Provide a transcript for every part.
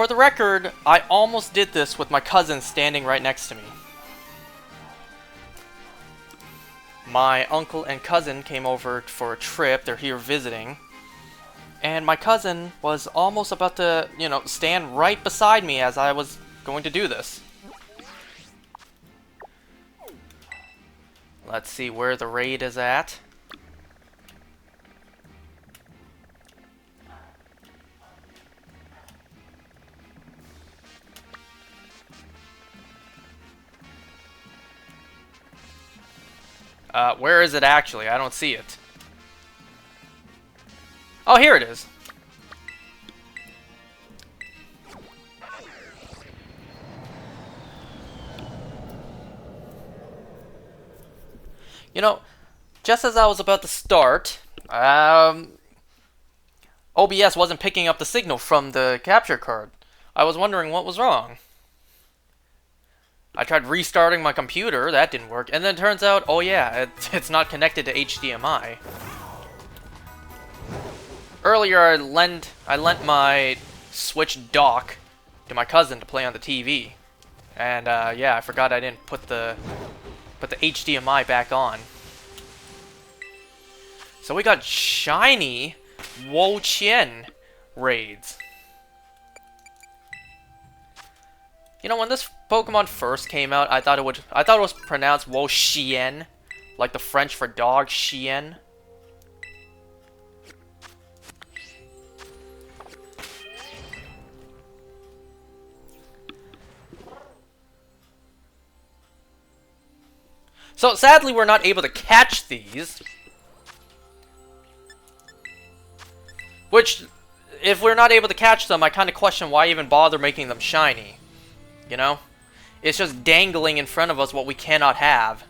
for the record, I almost did this with my cousin standing right next to me. My uncle and cousin came over for a trip. They're here visiting. And my cousin was almost about to, you know, stand right beside me as I was going to do this. Let's see where the raid is at. Where is it actually? I don't see it. Oh, here it is. You know, just as I was about to start, OBS wasn't picking up the signal from the capture card. I was wondering what was wrong. I tried restarting my computer, that didn't work, and then it turns out, oh yeah, it's not connected to HDMI. Earlier, I lent my Switch dock to my cousin to play on the TV, and yeah, I forgot I didn't put the HDMI back on. So we got shiny Wo-Chien raids. You know, when this Pokemon first came out, I thought it was pronounced Wo-Chien, like the French for dog, chien. So sadly, we're not able to catch these. Which, if we're not able to catch them, I kind of question why even bother making them shiny. You know? It's just dangling in front of us what we cannot have.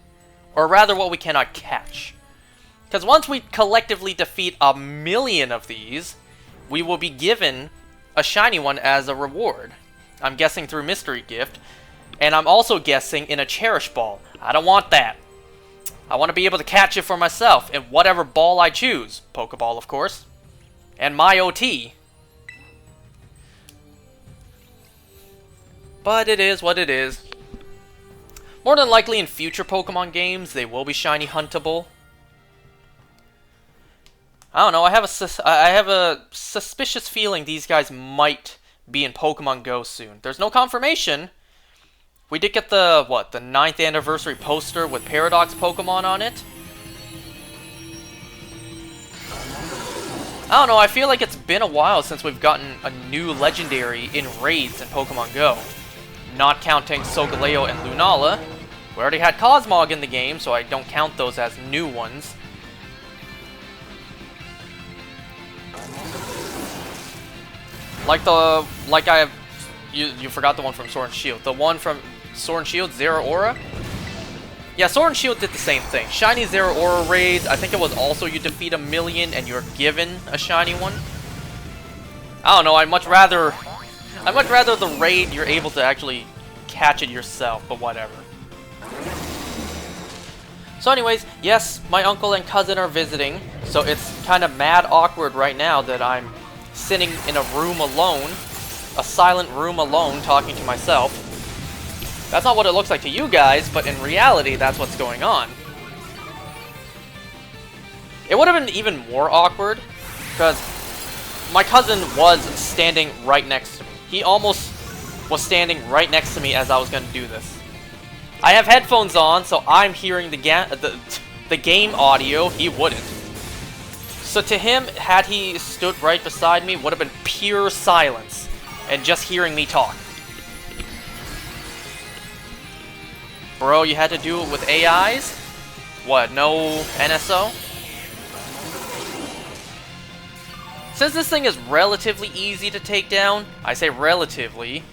Or rather, what we cannot catch. Because once we collectively defeat 1,000,000 of these, we will be given a shiny one as a reward. I'm guessing through Mystery Gift. And I'm also guessing in a Cherish Ball. I don't want that. I want to be able to catch it for myself in whatever ball I choose. Pokeball, of course. And my OT. But it is what it is. More than likely in future Pokemon games, they will be shiny huntable. I don't know, I have a suspicious feeling these guys might be in Pokemon Go soon. There's no confirmation. We did get the 9th anniversary poster with Paradox Pokemon on it. I don't know, I feel like it's been a while since we've gotten a new legendary in raids in Pokemon Go. Not counting Solgaleo and Lunala. We already had Cosmog in the game, so I don't count those as new ones. You forgot the one from Sword and Shield. The one from Sword and Shield, Zeraora? Yeah, Sword and Shield did the same thing. Shiny Zeraora raids, I think it was also you defeat 1,000,000 and you're given a shiny one. I don't know, I'd much rather the raid you're able to actually catch it yourself, but whatever. So anyways, yes, my uncle and cousin are visiting, so it's kind of mad awkward right now that I'm sitting in a room alone, a silent room alone, talking to myself. That's not what it looks like to you guys, but in reality, that's what's going on. It would have been even more awkward, because my cousin was standing right next to me. He almost was standing right next to me as I was going to do this. I have headphones on, so I'm hearing the game audio. He wouldn't. So to him, had he stood right beside me, would have been pure silence and just hearing me talk. Bro, you had to do it with AIs? What, no NSO? Since this thing is relatively easy to take down, I say relatively,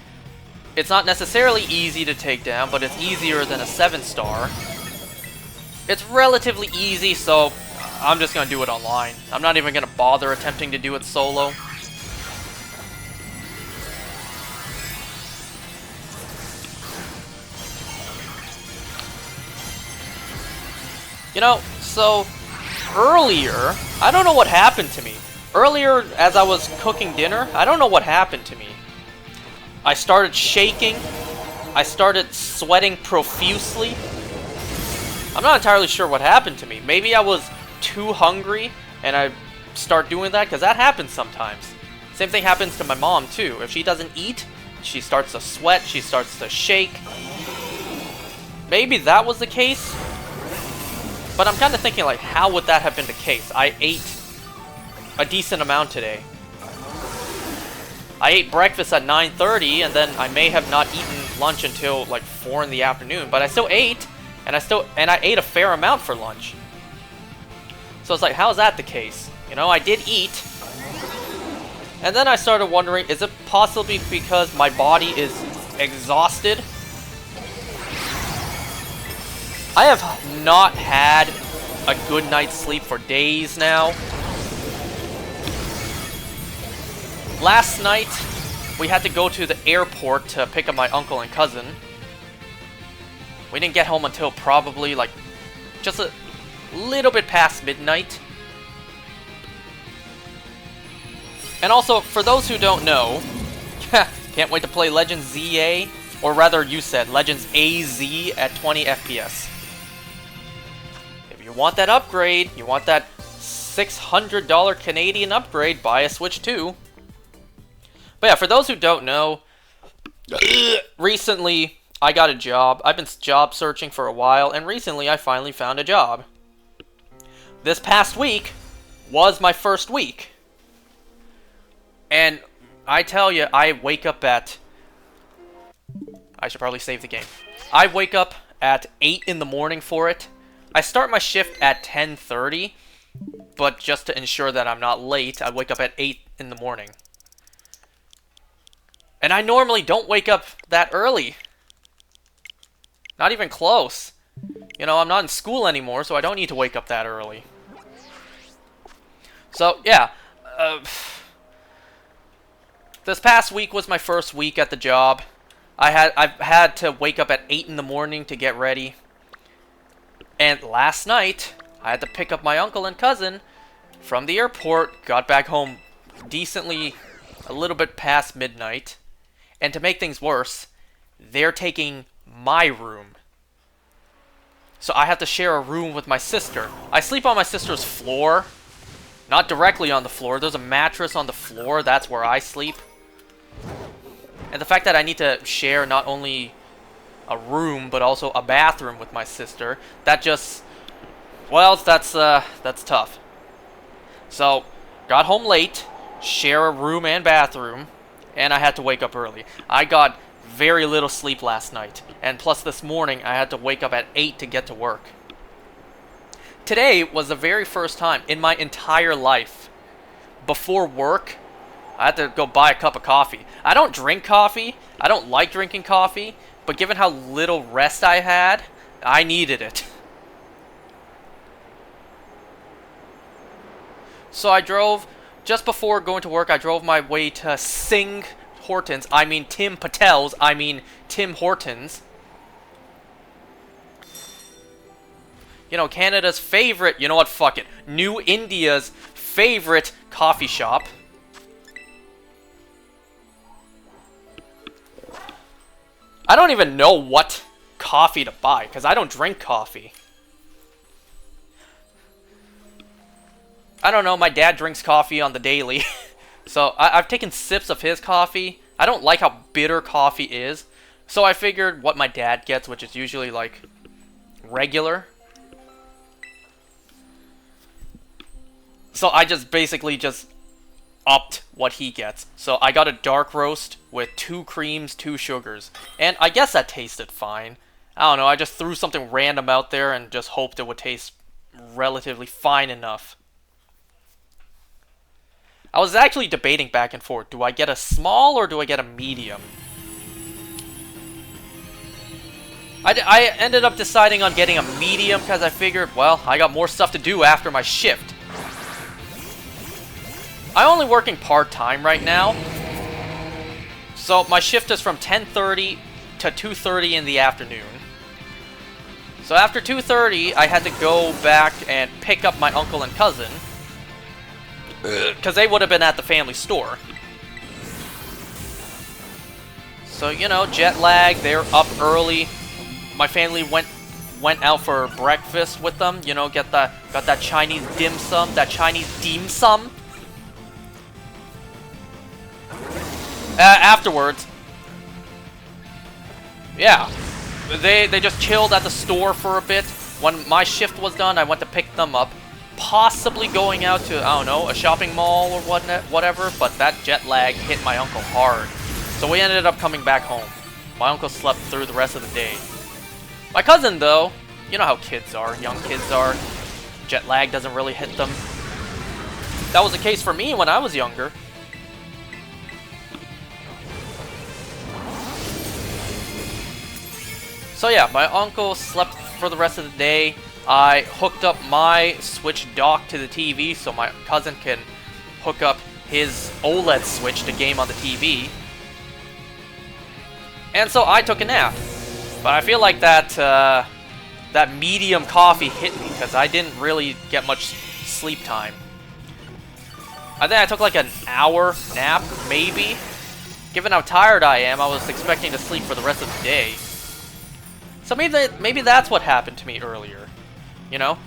it's not necessarily easy to take down, but it's easier than a 7-star. It's relatively easy, so I'm just going to do it online. I'm not even going to bother attempting to do it solo. You know, so earlier, I don't know what happened to me. Earlier, as I was cooking dinner, I don't know what happened to me. I started shaking. I started sweating profusely. I'm not entirely sure what happened to me. Maybe I was too hungry and I start doing that, because that happens sometimes. Same thing happens to my mom too. If she doesn't eat, she starts to sweat, she starts to shake. Maybe that was the case. But I'm kind of thinking, like, how would that have been the case? I ate a decent amount today. I ate breakfast at 9:30, and then I may have not eaten lunch until like 4 in the afternoon, but I still ate, and I ate a fair amount for lunch. So it's like, how is that the case? You know, I did eat. And then I started wondering, is it possibly because my body is exhausted? I have not had a good night's sleep for days now. Last night, we had to go to the airport to pick up my uncle and cousin. We didn't get home until probably like just a little bit past midnight. And also, for those who don't know, can't wait to play Legends ZA, or rather you said Legends AZ at 20 FPS. If you want that upgrade, you want that $600 Canadian upgrade, buy a Switch 2. But yeah, for those who don't know, recently I got a job. I've been job searching for a while, and recently I finally found a job. This past week was my first week. And I tell you, I wake up at... I should probably save the game. I wake up at 8 in the morning for it. I start my shift at 10:30, but just to ensure that I'm not late, I wake up at 8 in the morning. And I normally don't wake up that early. Not even close. You know, I'm not in school anymore, so I don't need to wake up that early. So, yeah. This past week was my first week at the job. I've had to wake up at 8 in the morning to get ready. And last night, I had to pick up my uncle and cousin from the airport. Got back home decently a little bit past midnight. And to make things worse, they're taking my room. So I have to share a room with my sister. I sleep on my sister's floor. Not directly on the floor. There's a mattress on the floor. That's where I sleep. And the fact that I need to share not only a room, but also a bathroom with my sister, that just... well, that's tough. So, got home late, share a room and bathroom, and I had to wake up early. I got very little sleep last night, and plus this morning I had to wake up at 8 to get to work. Today was the very first time in my entire life, before work, I had to go buy a cup of coffee. I don't drink coffee, I don't like drinking coffee, but given how little rest I had, I needed it. So I drove, just before going to work, I drove my way to Tim Hortons, Tim Hortons. You know, Canada's favorite, you know what, fuck it, New India's favorite coffee shop. I don't even know what coffee to buy, because I don't drink coffee. I don't know, my dad drinks coffee on the daily. So I've taken sips of his coffee. I don't like how bitter coffee is. So I figured what my dad gets, which is usually like regular. So I just basically just upped what he gets. So I got a dark roast with 2 creams, 2 sugars. And I guess that tasted fine. I don't know, I just threw something random out there and just hoped it would taste relatively fine enough. I was actually debating back and forth. Do I get a small or do I get a medium? I ended up deciding on getting a medium because I figured, well, I got more stuff to do after my shift. I'm only working part-time right now. So my shift is from 10:30 to 2:30 in the afternoon. So after 2:30, I had to go back and pick up my uncle and cousin. Because they would have been at the family store. So, you know, jet lag, they're up early. My family went out for breakfast with them, you know, got that Chinese dim sum, afterwards, yeah, they just chilled at the store for a bit. When my shift was done, I went to pick them up, possibly going out to, I don't know, a shopping mall or whatever, but that jet lag hit my uncle hard. So we ended up coming back home. My uncle slept through the rest of the day. My cousin, though, you know how kids are, young kids are, jet lag doesn't really hit them. That was the case for me when I was younger. So yeah, my uncle slept for the rest of the day. I hooked up my Switch dock to the TV so my cousin can hook up his OLED Switch to game on the TV. And so I took a nap. But I feel like that medium coffee hit me because I didn't really get much sleep time. I think I took like an hour nap, maybe. Given how tired I am, I was expecting to sleep for the rest of the day. So maybe that's what happened to me earlier. You know?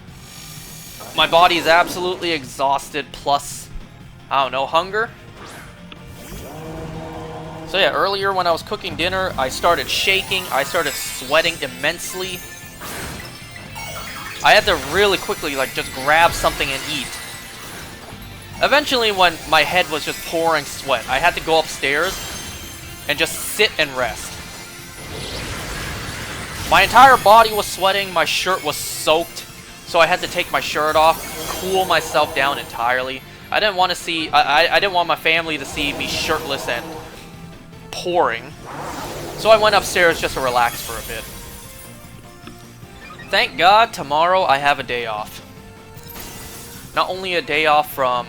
My body is absolutely exhausted, plus, I don't know, hunger? So yeah, earlier when I was cooking dinner, I started shaking, I started sweating immensely. I had to really quickly, like, just grab something and eat. Eventually, when my head was just pouring sweat, I had to go upstairs and just sit and rest. My entire body was sweating, my shirt was soaked, so I had to take my shirt off, cool myself down entirely. I didn't want to see, I didn't want my family to see me shirtless and pouring, so I went upstairs just to relax for a bit. Thank God tomorrow I have a day off. Not only a day off from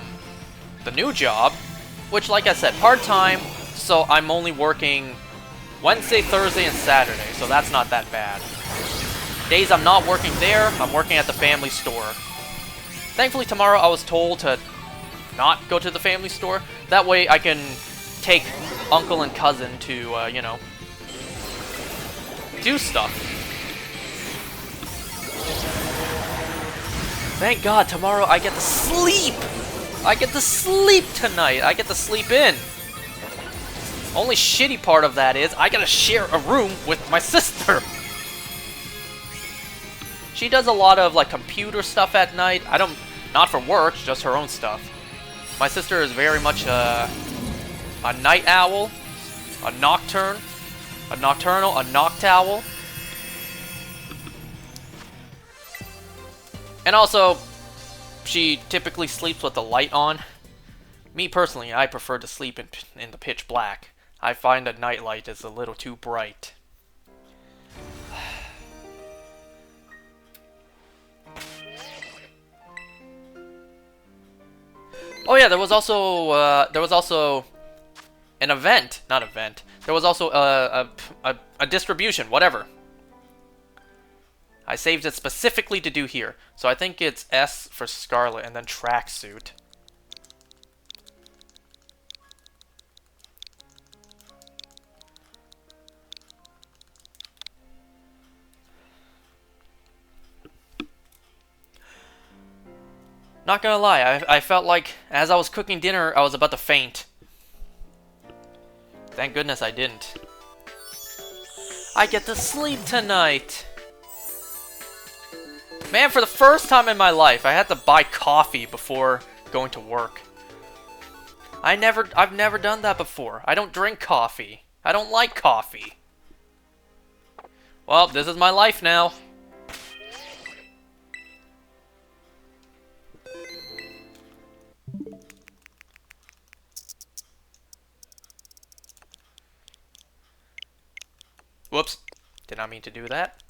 the new job, which, like I said, part-time, so I'm only working Wednesday, Thursday, and Saturday, so that's not that bad. Days I'm not working there, I'm working at the family store. Thankfully tomorrow I was told to not go to the family store, that way I can take uncle and cousin to, you know, do stuff. Thank God, tomorrow I get to sleep! I get to sleep tonight! I get to sleep in! Only shitty part of that is, I gotta share a room with my sister! She does a lot of, like, computer stuff at night. Not for work, just her own stuff. My sister is very much a night owl, a nocturnal, a noctowl. And also, she typically sleeps with the light on. Me personally, I prefer to sleep in the pitch black. I find a nightlight is a little too bright. Oh yeah, there was also an event, not event. There was also a distribution, whatever. I saved it specifically to do here. So I think it's S for Scarlet and then tracksuit. Not gonna lie, I felt like as I was cooking dinner, I was about to faint. Thank goodness I didn't. I get to sleep tonight! Man, for the first time in my life, I had to buy coffee before going to work. I've never done that before. I don't drink coffee. I don't like coffee. Well, this is my life now. Whoops. Did not mean to do that.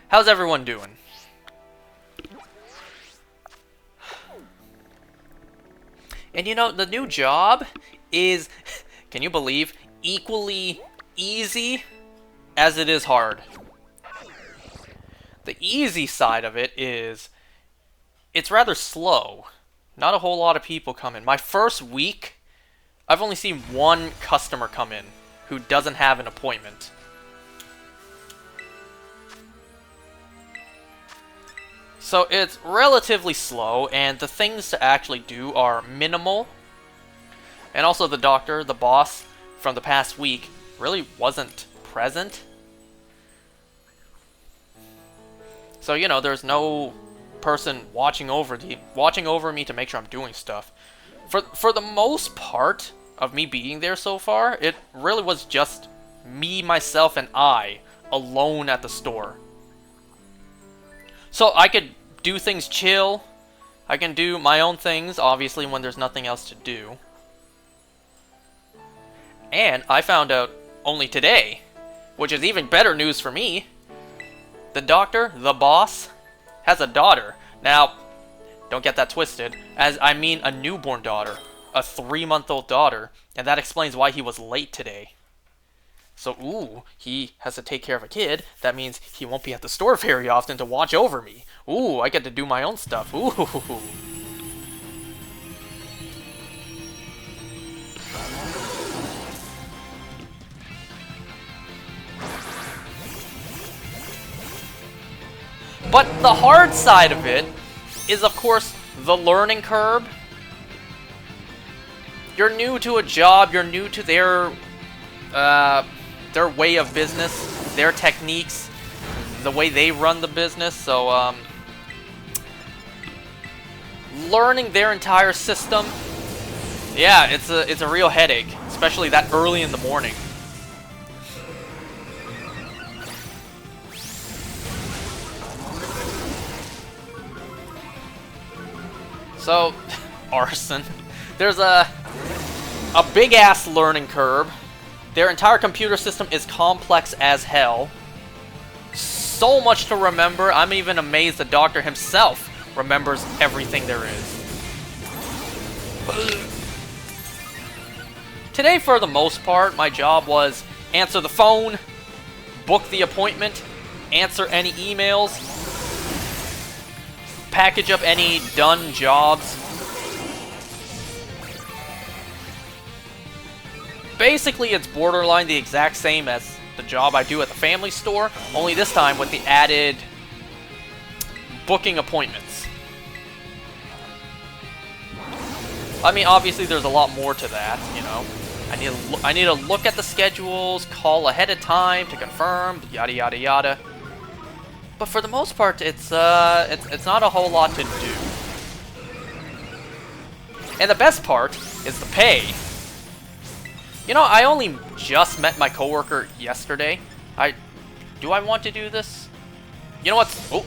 How's everyone doing? And you know, the new job is, can you believe, equally easy as it is hard. The easy side of it is, it's rather slow. Not a whole lot of people come in. My first week, I've only seen one customer come in who doesn't have an appointment. So it's relatively slow, and the things to actually do are minimal. And also the doctor, the boss from the past week, really wasn't present. So, you know, there's no person watching over me to make sure I'm doing stuff. For the most part of me being there so far, it really was just me, myself, and I alone at the store. So I could do things chill. I can do my own things, obviously, when there's nothing else to do. And I found out only today, which is even better news for me. The doctor, the boss, has a daughter. Now, don't get that twisted, as I mean a newborn daughter. A 3-month-old daughter, and that explains why he was late today. So, ooh, he has to take care of a kid. That means he won't be at the store very often to watch over me. Ooh, I get to do my own stuff. Ooh. But the hard side of it is, of course, the learning curve. You're new to a job, you're new to their way of business, their techniques, the way they run the business, so, learning their entire system, yeah, it's a real headache, especially that early in the morning. So, arson. There's a big-ass learning curve. Their entire computer system is complex as hell. So much to remember, I'm even amazed the doctor himself remembers everything there is. Today, for the most part, my job was answer the phone, book the appointment, answer any emails, package up any done jobs. Basically, it's borderline the exact same as the job I do at the family store, only this time with the added booking appointments. I mean, obviously, there's a lot more to that, you know. I need to look at the schedules, call ahead of time to confirm, yada yada yada. But for the most part, it's not a whole lot to do. And the best part is the pay. You know, I only just met my coworker yesterday. Do I want to do this? You know what? Oh.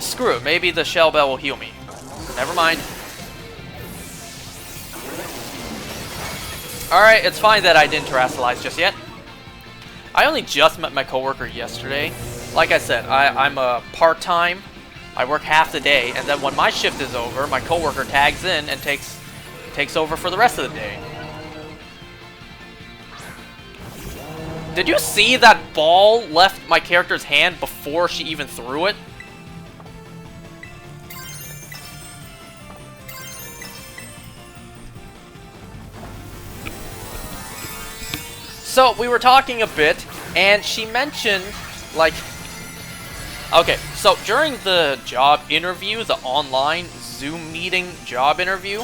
Screw it. Maybe the shell bell will heal me. Never mind. Alright, it's fine that I didn't terrestrialize just yet. I only just met my coworker yesterday. Like I said, I'm a part-time. I work half the day, and then when my shift is over, my coworker tags in and takes over for the rest of the day. Did you see that ball left my character's hand before she even threw it? So, we were talking a bit, and she mentioned, like... Okay, so during the job interview, the online Zoom meeting job interview,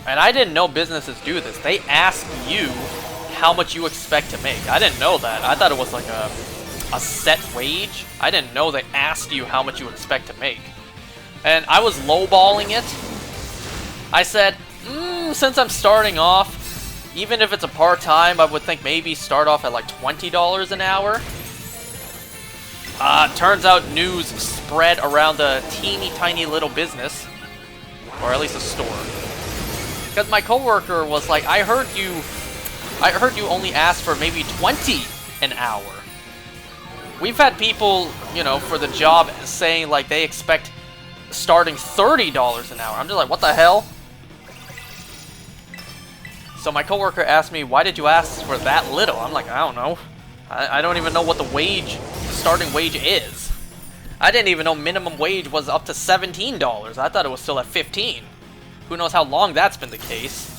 and I didn't know businesses do this, they ask you how much you expect to make. I didn't know that. I thought it was like a set wage. I didn't know they asked you how much you expect to make. And I was lowballing it. I said, since I'm starting off, even if it's a part-time, I would think maybe start off at like $20 an hour. Turns out news spread around a teeny tiny little business. Or at least a store. Because my coworker was like, I heard you only asked for maybe $20 an hour. We've had people, you know, for the job saying like they expect starting $30 an hour. I'm just like, what the hell? So my coworker asked me, why did you ask for that little? I'm like, I don't know. I don't even know what the starting wage is. I didn't even know minimum wage was up to $17. I thought it was still at $15. Who knows how long that's been the case.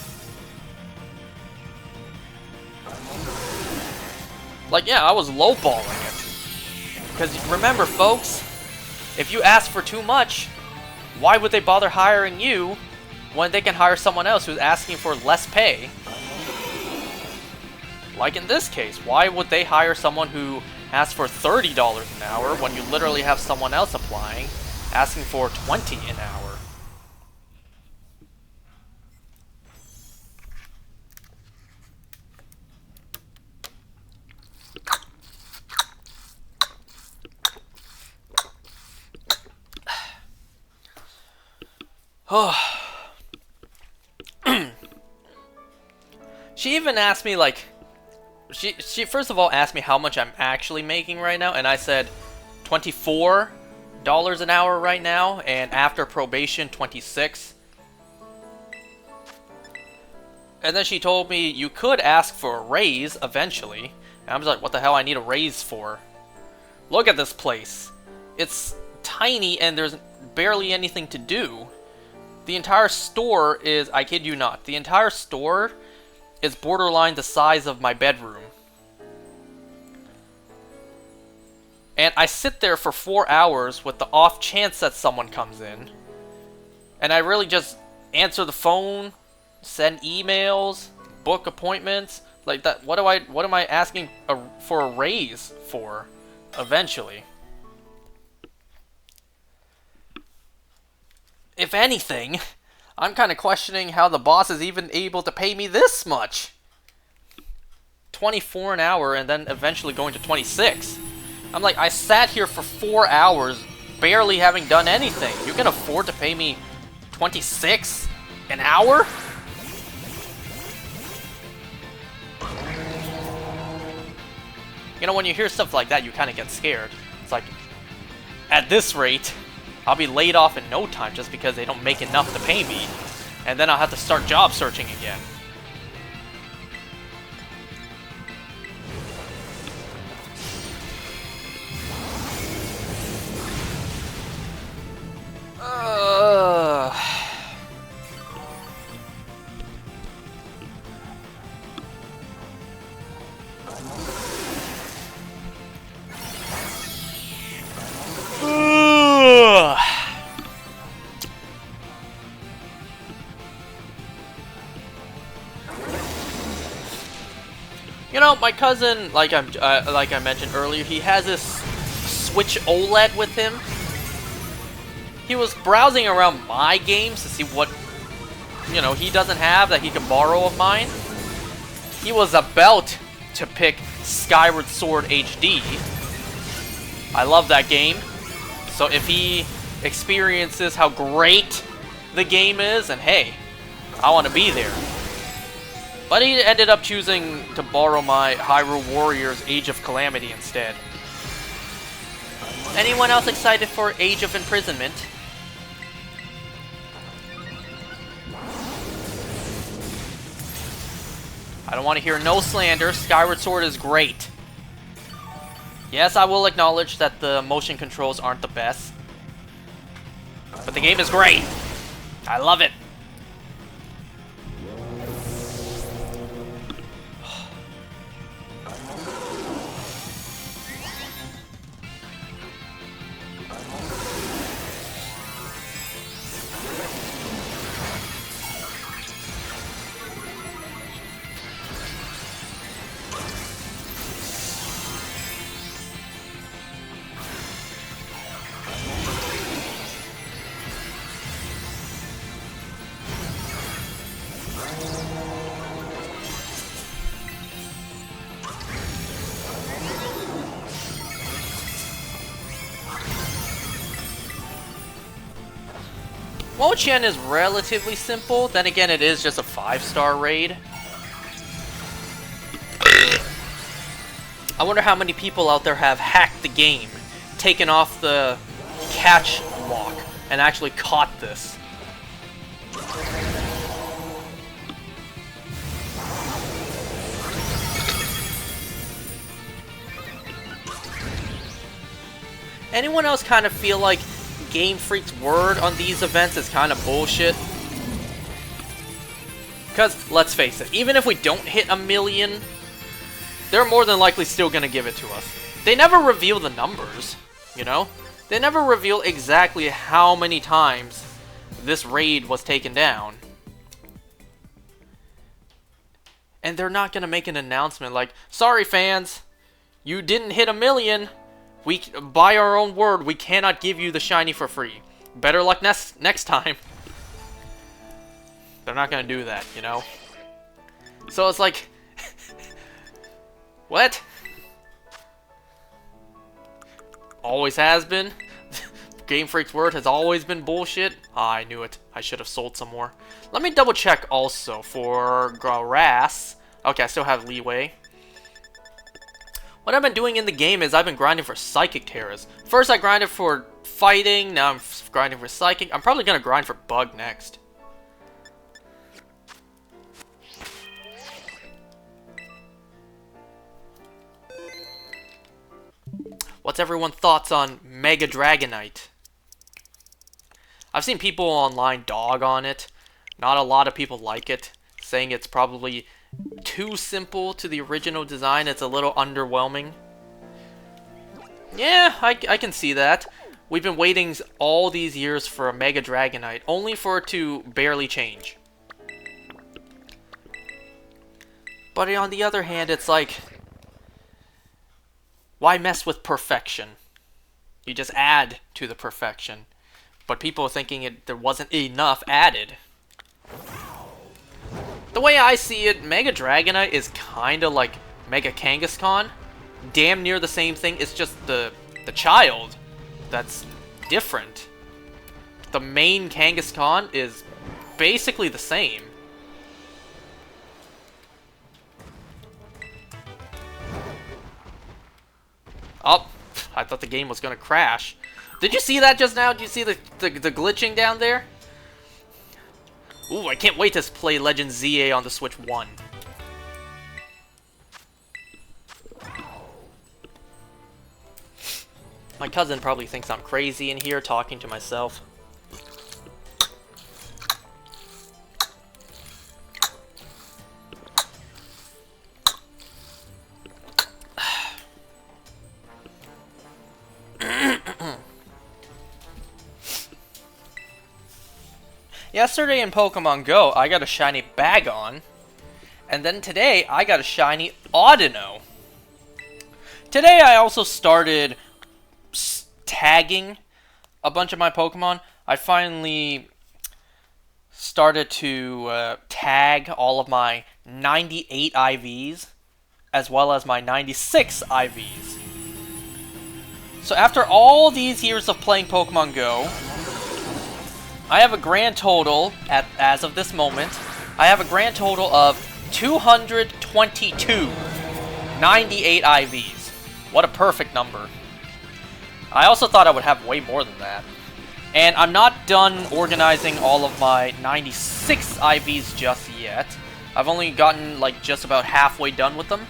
Like, yeah, I was lowballing it. Because remember, folks, if you ask for too much, why would they bother hiring you when they can hire someone else who's asking for less pay? Like in this case, why would they hire someone who asks for $30 an hour when you literally have someone else applying asking for $20 an hour? She even asked me, like, she first of all asked me how much I'm actually making right now, and I said $24 an hour right now, and after probation, $26. And then she told me you could ask for a raise eventually. And I was like, what the hell I need a raise for? Look at this place. It's tiny and there's barely anything to do. The entire store is, I kid you not, the entire store is borderline the size of my bedroom. And I sit there for 4 hours with the off chance that someone comes in. And I really just answer the phone, send emails, book appointments, like that. What am I asking for a raise for eventually? If anything, I'm kind of questioning how the boss is even able to pay me this much. 24 an hour and then eventually going to 26. I'm like, I sat here for 4 hours barely having done anything. You can afford to pay me 26 an hour? You know, when you hear stuff like that, you kind of get scared. It's like, at this rate, I'll be laid off in no time just because they don't make enough to pay me. And then I'll have to start job searching again. You know, my cousin, like I mentioned earlier, he has this Switch OLED with him. He was browsing around my games to see what, you know, he doesn't have that he can borrow of mine. He was about to pick Skyward Sword HD. I love that game. So if he experiences how great the game is, and hey, I want to be there. But he ended up choosing to borrow my Hyrule Warriors Age of Calamity instead. Anyone else excited for Age of Imprisonment? I don't want to hear no slander. Skyward Sword is great. Yes, I will acknowledge that the motion controls aren't the best. But the game is great. I love it. Wo-Chien is relatively simple, then again it is just a 5-star raid. I wonder how many people out there have hacked the game, taken off the catch lock, and actually caught this. Anyone else kind of feel like Game Freak's word on these events is kind of bullshit? Because, let's face it, even if we don't hit 1,000,000, they're more than likely still going to give it to us. They never reveal the numbers, you know? They never reveal exactly how many times this raid was taken down. And they're not going to make an announcement like, sorry fans, you didn't hit 1,000,000. By our own word, we cannot give you the shiny for free. Better luck next time. They're not going to do that, you know? So it's like, what? Always has been? Game Freak's word has always been bullshit? Ah, I knew it. I should have sold some more. Let me double check also for grass. Okay, I still have leeway. What I've been doing in the game is I've been grinding for psychic Teras. First I grinded for fighting, now I'm grinding for psychic. I'm probably going to grind for bug next. What's everyone's thoughts on Mega Dragonite? I've seen people online dog on it. Not a lot of people like it, saying it's probably too simple to the original design. It's a little underwhelming. Yeah, I can see that. We've been waiting all these years for a Mega Dragonite, only for it to barely change. But on the other hand, it's like, why mess with perfection? You just add to the perfection. But people are thinking there wasn't enough added. The way I see it, Mega Dragonite is kind of like Mega Kangaskhan. Damn near the same thing, it's just the child that's different. The main Kangaskhan is basically the same. Oh, I thought the game was gonna crash. Did you see that just now? Did you see the glitching down there? Ooh, I can't wait to play Legend ZA on the Switch 1. My cousin probably thinks I'm crazy in here talking to myself. Yesterday in Pokemon Go, I got a shiny Bagon, and then today I got a shiny Audino. Today I also started tagging a bunch of my Pokemon. I finally started to tag all of my 98 IVs, as well as my 96 IVs. So after all these years of playing Pokemon Go, I have a grand total, as of this moment, I have a grand total of 222 98 IVs. What a perfect number. I also thought I would have way more than that. And I'm not done organizing all of my 96 IVs just yet. I've only gotten like just about halfway done with them.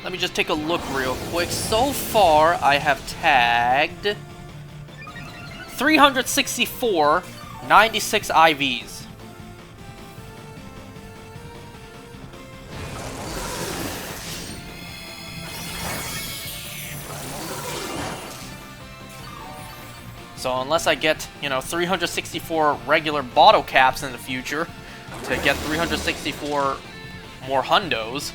Let me just take a look real quick. So far, I have tagged 364 96 IVs. So unless I get, 364 regular bottle caps in the future to get 364 more hundos,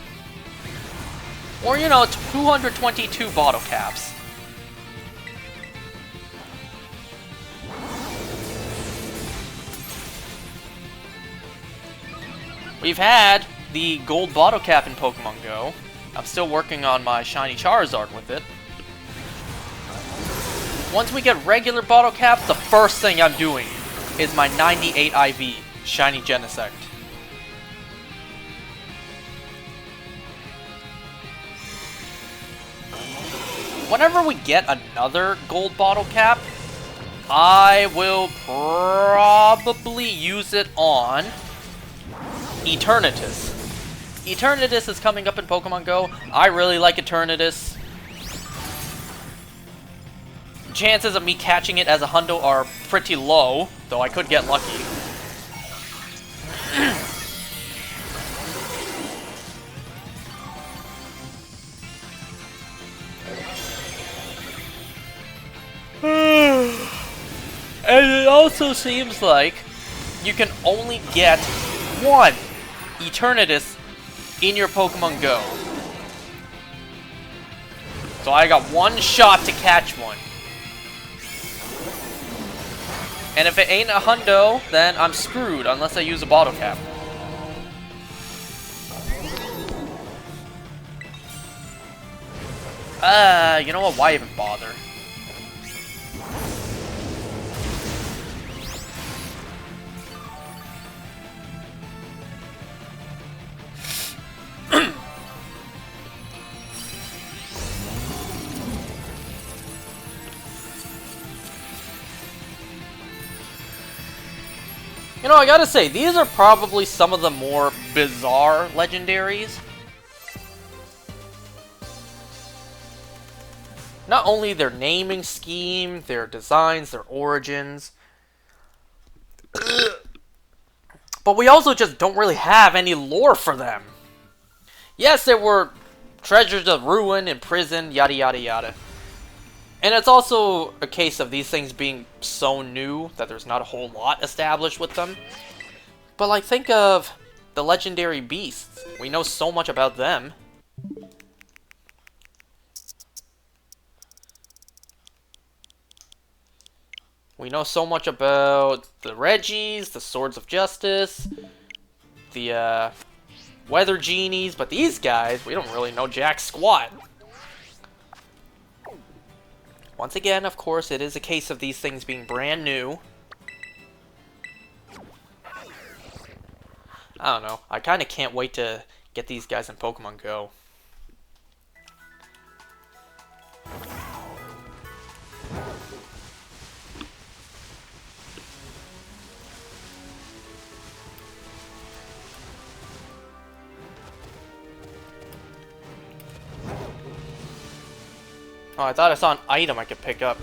or 222 bottle caps. We've had the gold bottle cap in Pokemon Go. I'm still working on my shiny Charizard with it. Once we get regular bottle caps, the first thing I'm doing is my 98 IV shiny Genesect. Whenever we get another gold bottle cap, I will probably use it on Eternatus. Eternatus is coming up in Pokemon Go. I really like Eternatus. Chances of me catching it as a hundo are pretty low, though I could get lucky. And it also seems like you can only get one Eternatus in your Pokemon Go. So I got one shot to catch one. And if it ain't a hundo, then I'm screwed unless I use a bottle cap. You know what? Why even bother? You know, I gotta say, these are probably some of the more bizarre legendaries. Not only their naming scheme, their designs, their origins, but we also just don't really have any lore for them. Yes, there were treasures of ruin, imprisoned, yada yada yada. And it's also a case of these things being so new that there's not a whole lot established with them. But like, think of the legendary beasts. We know so much about them. We know so much about the Regis, the Swords of Justice, the Weather Genies, but these guys, we don't really know jack squat. Once again, of course, it is a case of these things being brand new. I don't know. I kind of can't wait to get these guys in Pokemon Go. Oh, I thought I saw an item I could pick up.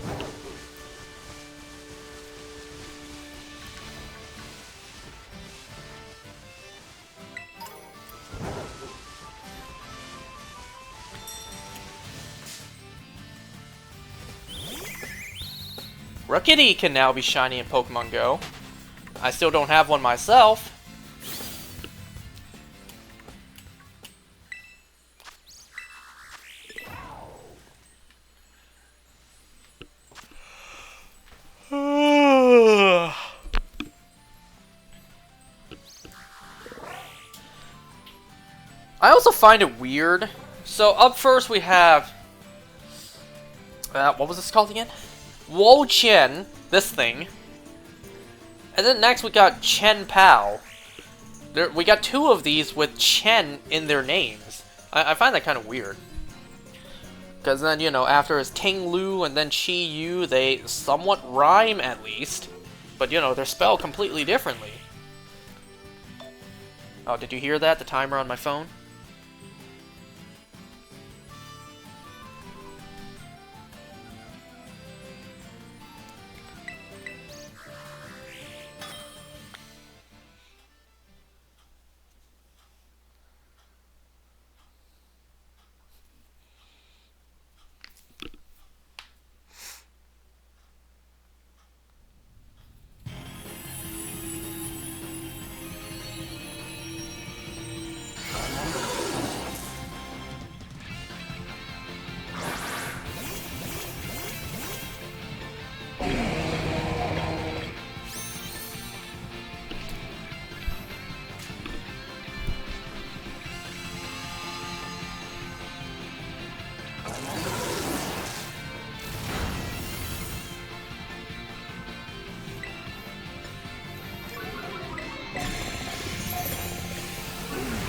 Rookidee can now be shiny in Pokemon Go. I still don't have one myself. I also find it weird. So up first we have what was this called again? Wo-Chien, this thing. And then next we got Chen Pao. We got two of these with Chen in their names. I find that kind of weird. Because then, you know, after is Ting Lu and then Chi Yu, they somewhat rhyme at least. But, you know, they're spelled completely differently. Oh, did you hear that? The timer on my phone?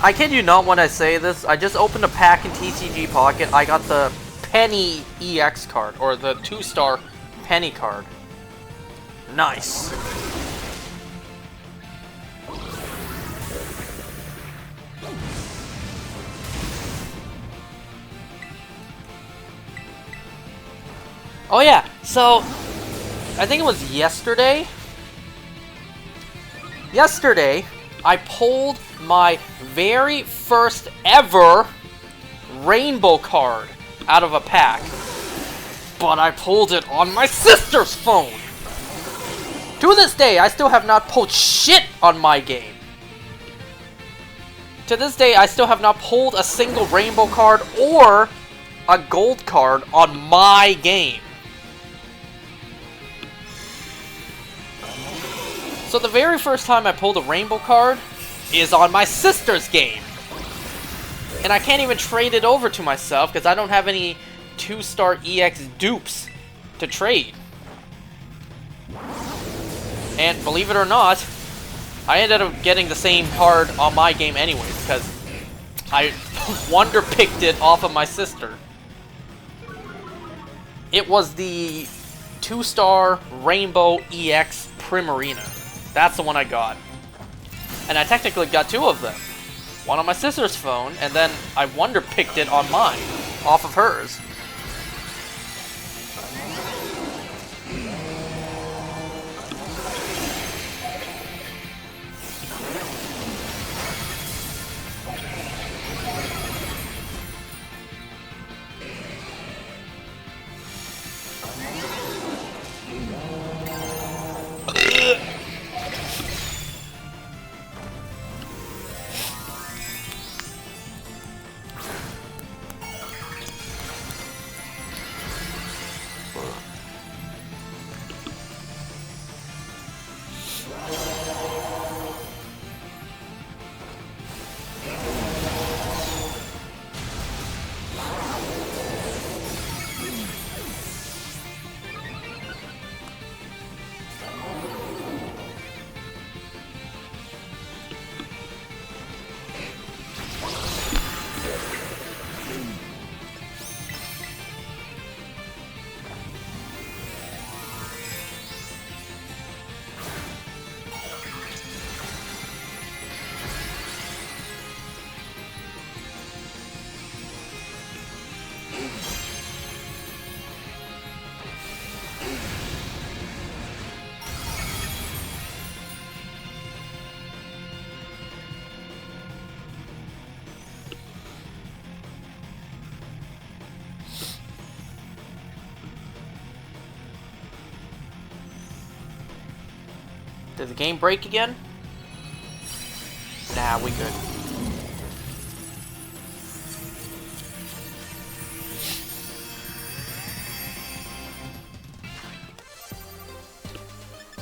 I kid you not when I say this, I just opened a pack in TCG Pocket. I got the Penny EX card, or the 2-star Penny card. Nice. Oh yeah, so I think it was yesterday. I pulled my very first ever rainbow card out of a pack. But I pulled it on my sister's phone. To this day, I still have not pulled shit on my game. To this day, I still have not pulled a single rainbow card or a gold card on my game. So the very first time I pulled a rainbow card is on my sister's game. And I can't even trade it over to myself because I don't have any 2-star EX dupes to trade. And believe it or not, I ended up getting the same card on my game anyways because I wonder-picked it off of my sister. It was the 2-star Rainbow EX Primarina. That's the one I got. And I technically got 2 of them. One on my sister's phone, and then I wonder-picked it on mine, off of hers. Did the game break again? Nah, we good.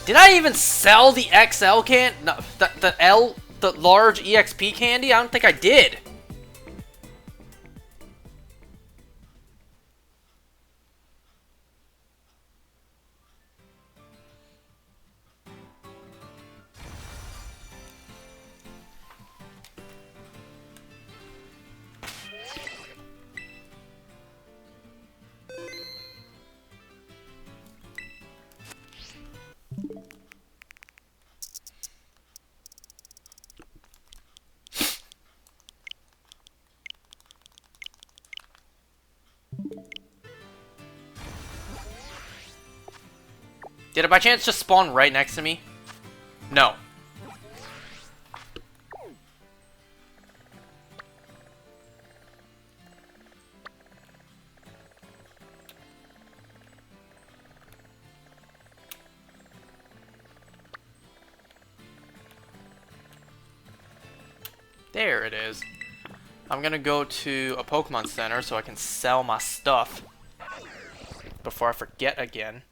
Did I even sell the XL can? No, the large EXP candy? I don't think I did. Did it by chance just spawn right next to me? No. There it is. I'm gonna go to a Pokemon Center so I can sell my stuff before I forget again.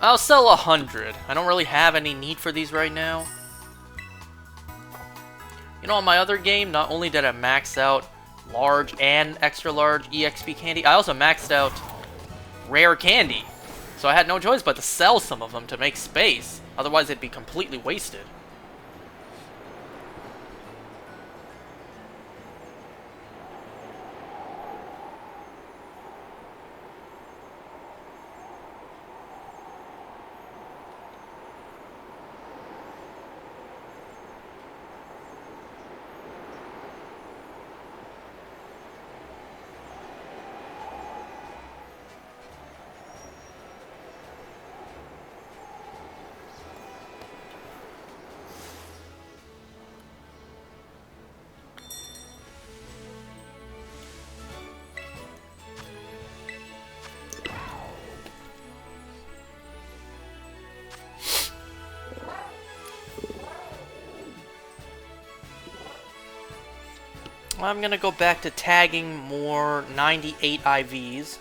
I'll sell 100. I don't really have any need for these right now. You know, on my other game, not only did I max out large and extra large EXP candy, I also maxed out rare candy. So I had no choice but to sell some of them to make space. Otherwise, it'd be completely wasted. I'm gonna go back to tagging more 98 IVs.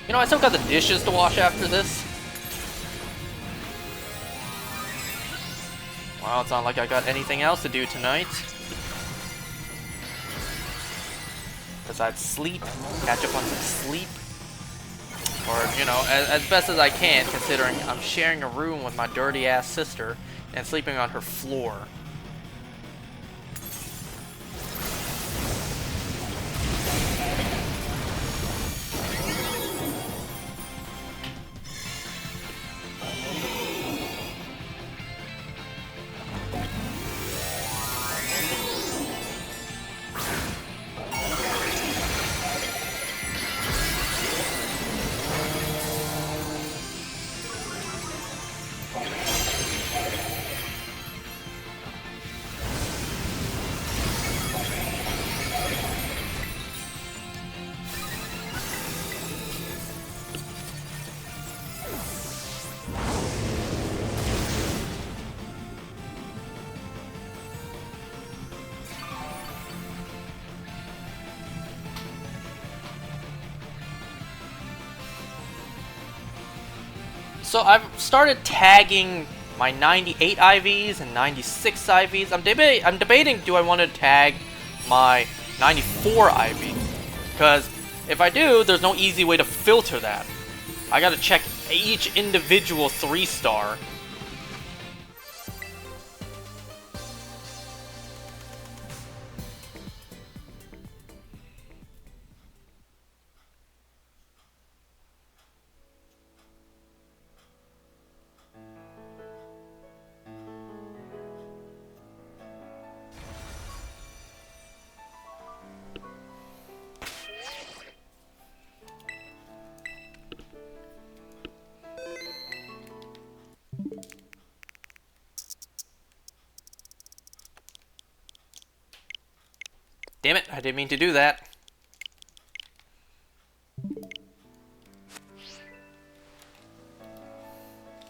You know, I still got the dishes to wash after this. Well, it's not like I got anything else to do tonight. Besides sleep, catch up on some sleep. Or, you know, as best as I can, considering I'm sharing a room with my dirty-ass sister and sleeping on her floor. So I've started tagging my 98 IVs and 96 IVs. I'm debating, do I want to tag my 94 IV? Because if I do, there's no easy way to filter that. I gotta check each individual 3-star. Damn it, I didn't mean to do that.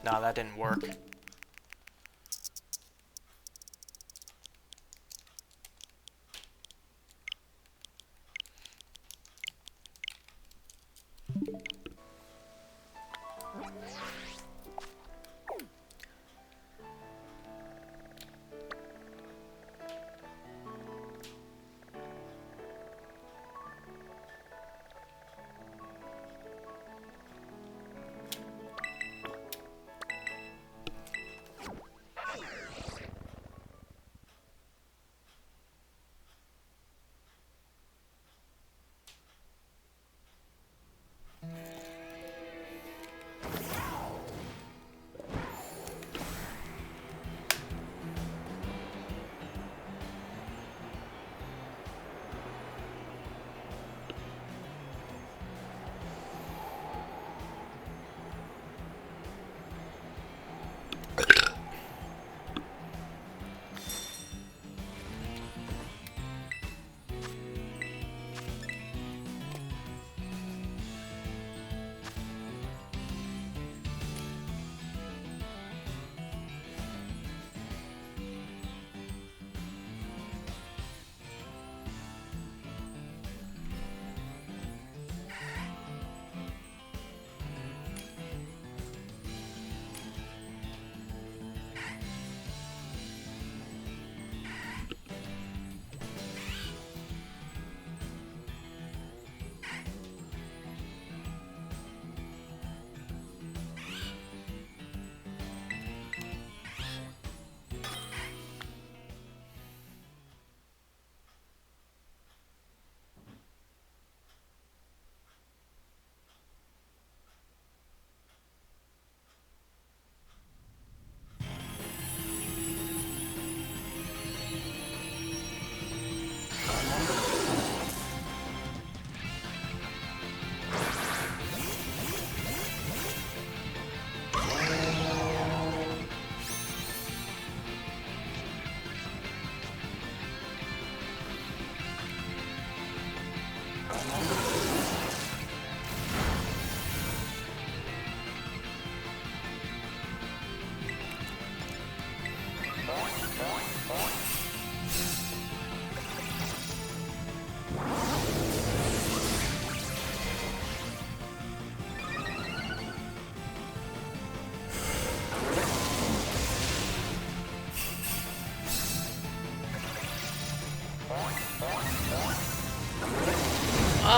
Nah, that didn't work.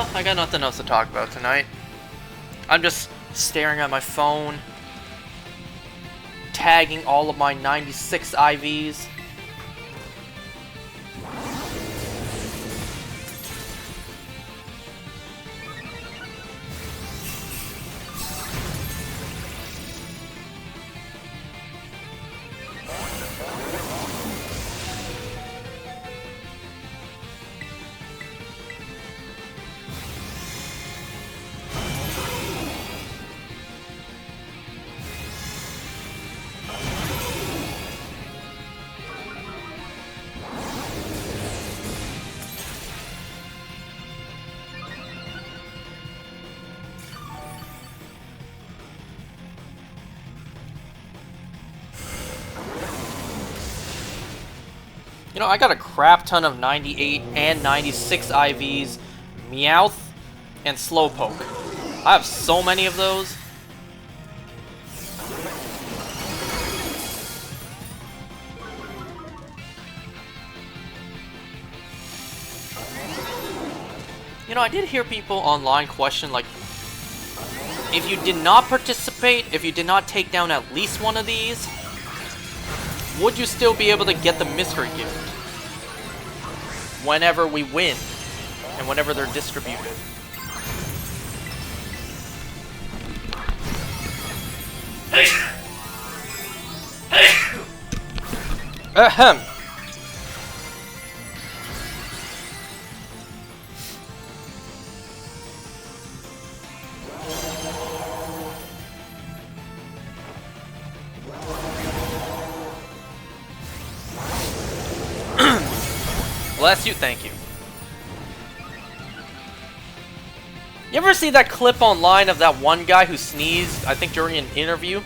No, I got nothing else to talk about tonight. I'm just staring at my phone, tagging all of my 96 IVs. You know, I got a crap ton of 98 and 96 IVs, Meowth, and Slowpoke. I have so many of those. You know, I did hear people online question, like, if you did not participate, if you did not take down at least one of these, would you still be able to get the mystery gift whenever we win and whenever they're distributed? Ahem. Bless you, thank you. You ever see that clip online of that one guy who sneezed, I think during an interview?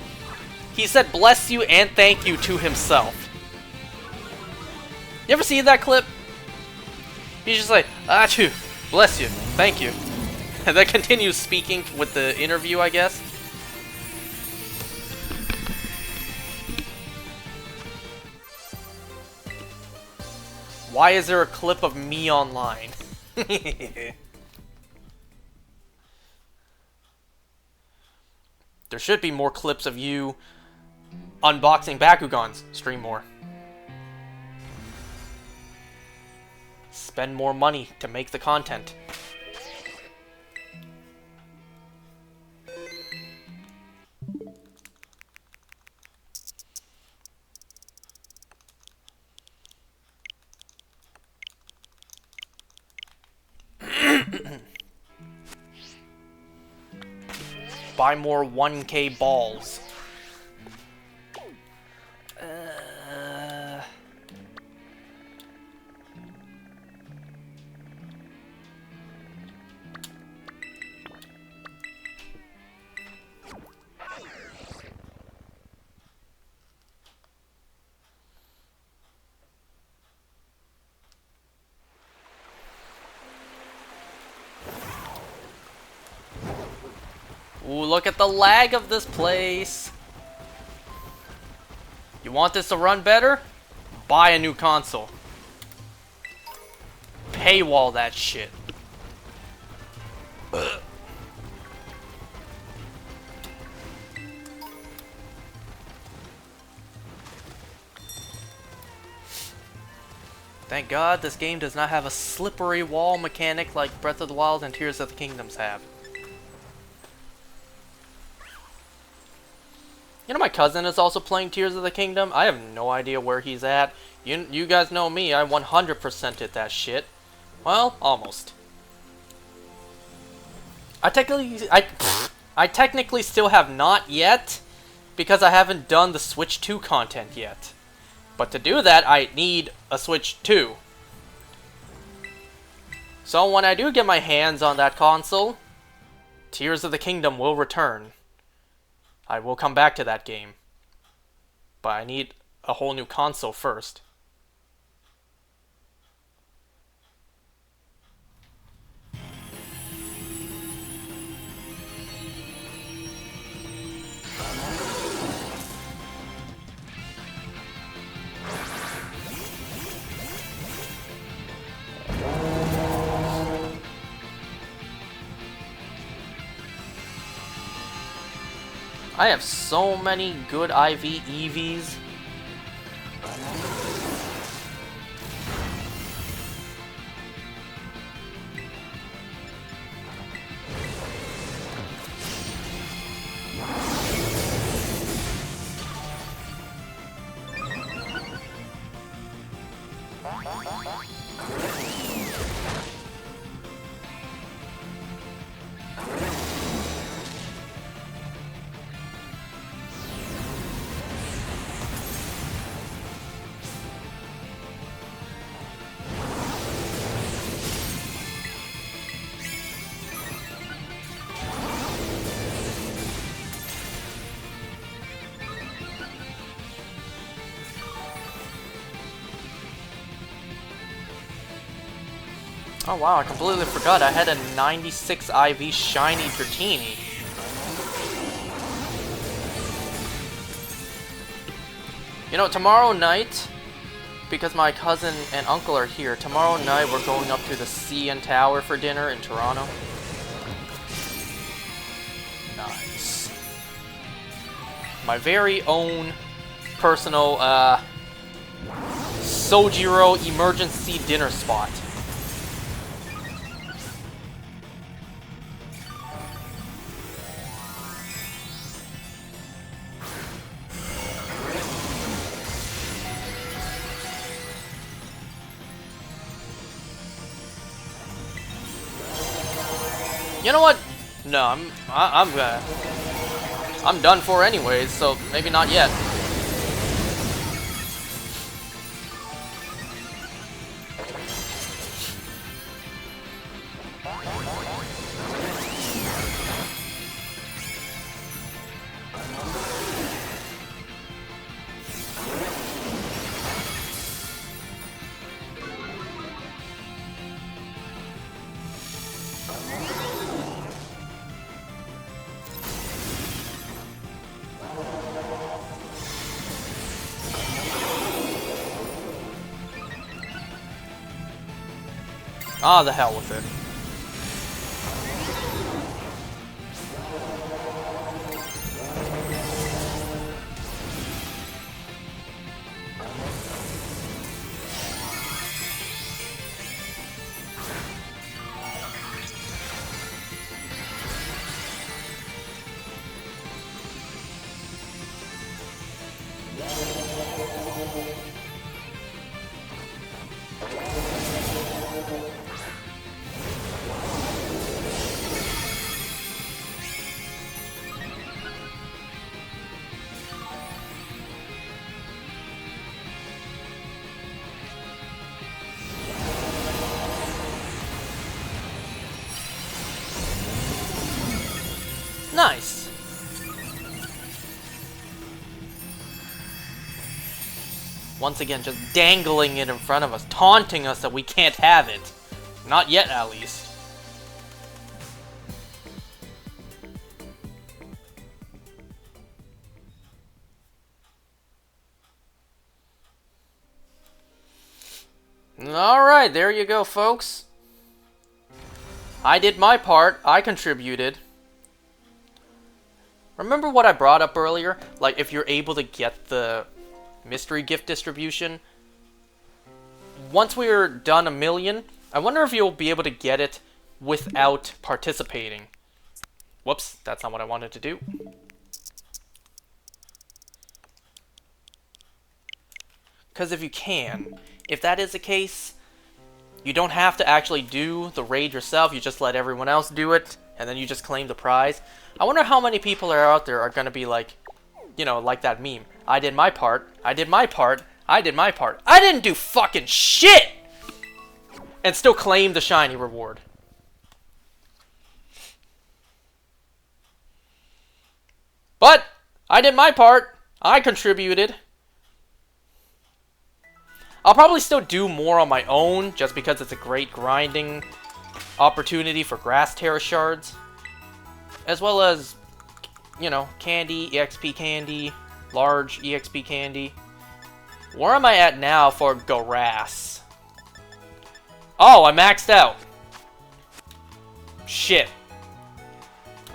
He said bless you and thank you to himself. You ever see that clip? He's just like, achoo, bless you, thank you. And then continues speaking with the interview, I guess. Why is there a clip of me online? There should be more clips of you unboxing Bakugans. Stream more. Spend more money to make the content. Buy more 1K balls. Ooh, look at the lag of this place. You want this to run better? Buy a new console. Paywall that shit. Ugh. Thank God this game does not have a slippery wall mechanic like Breath of the Wild and Tears of the Kingdoms have. You know, my cousin is also playing Tears of the Kingdom. I have no idea where he's at. You guys know me, I 100%ed that shit. Well, almost. I technically still have not yet, because I haven't done the Switch 2 content yet. But to do that, I need a Switch 2. So when I do get my hands on that console, Tears of the Kingdom will return. I will come back to that game. But I need a whole new console first. I have so many good IV EVs. Oh wow, I completely forgot I had a 96 IV shiny Dratini. You know, tomorrow night, because my cousin and uncle are here, tomorrow night we're going up to the CN Tower for dinner in Toronto. Nice. My very own personal, Sojiro emergency dinner spot. You know what? No, I'm done for anyways, so maybe not yet. Ah, the hell with it. Nice. Once again, just dangling it in front of us, taunting us that we can't have it. Not yet, at least. Alright, there you go, folks. I did my part. I contributed. Remember what I brought up earlier? Like, if you're able to get the mystery gift distribution, once we're done 1,000,000, I wonder if you'll be able to get it without participating. Whoops, that's not what I wanted to do. Because if you can, if that is the case, you don't have to actually do the raid yourself, you just let everyone else do it, and then you just claim the prize. I wonder how many people are out there are going to be like, you know, like that meme. I did my part, I did my part, I did my part. I didn't do fucking shit! And still claim the shiny reward. But, I did my part. I contributed. I'll probably still do more on my own, just because it's a great grinding opportunity for grass Tera shards. As well as, you know, candy, EXP candy, large EXP candy. Where am I at now for grass? Oh, I maxed out. Shit.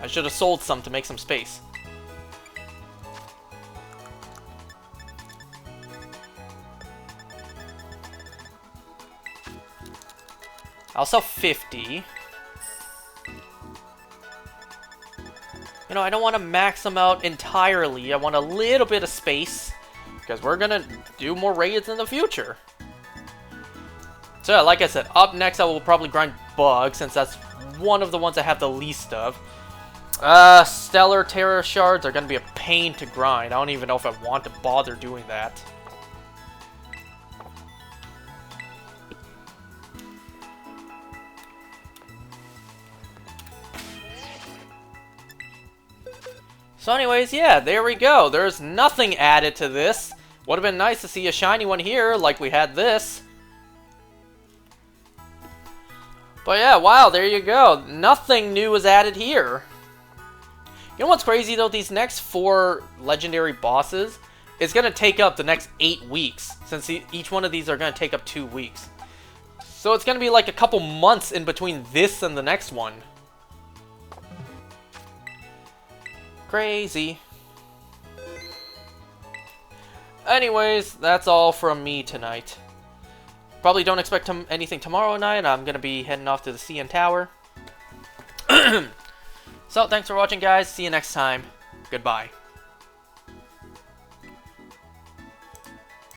I should have sold some to make some space. I'll sell 50. You know, I don't want to max them out entirely. I want a little bit of space, because we're going to do more raids in the future. So yeah, like I said, up next I will probably grind Bug, since that's one of the ones I have the least of. Stellar Tera shards are going to be a pain to grind. I don't even know if I want to bother doing that. So anyways, yeah, there we go. There's nothing added to this. Would have been nice to see a shiny one here, like we had this. But yeah, wow, there you go. Nothing new is added here. You know what's crazy though? These next 4 legendary bosses is going to take up the next 8 weeks. Since each one of these are going to take up 2 weeks. So it's going to be like a couple months in between this and the next one. Crazy. Anyways, that's all from me tonight. Probably don't expect anything tomorrow night. I'm going to be heading off to the CN Tower. So, thanks for watching, guys. See you next time. Goodbye.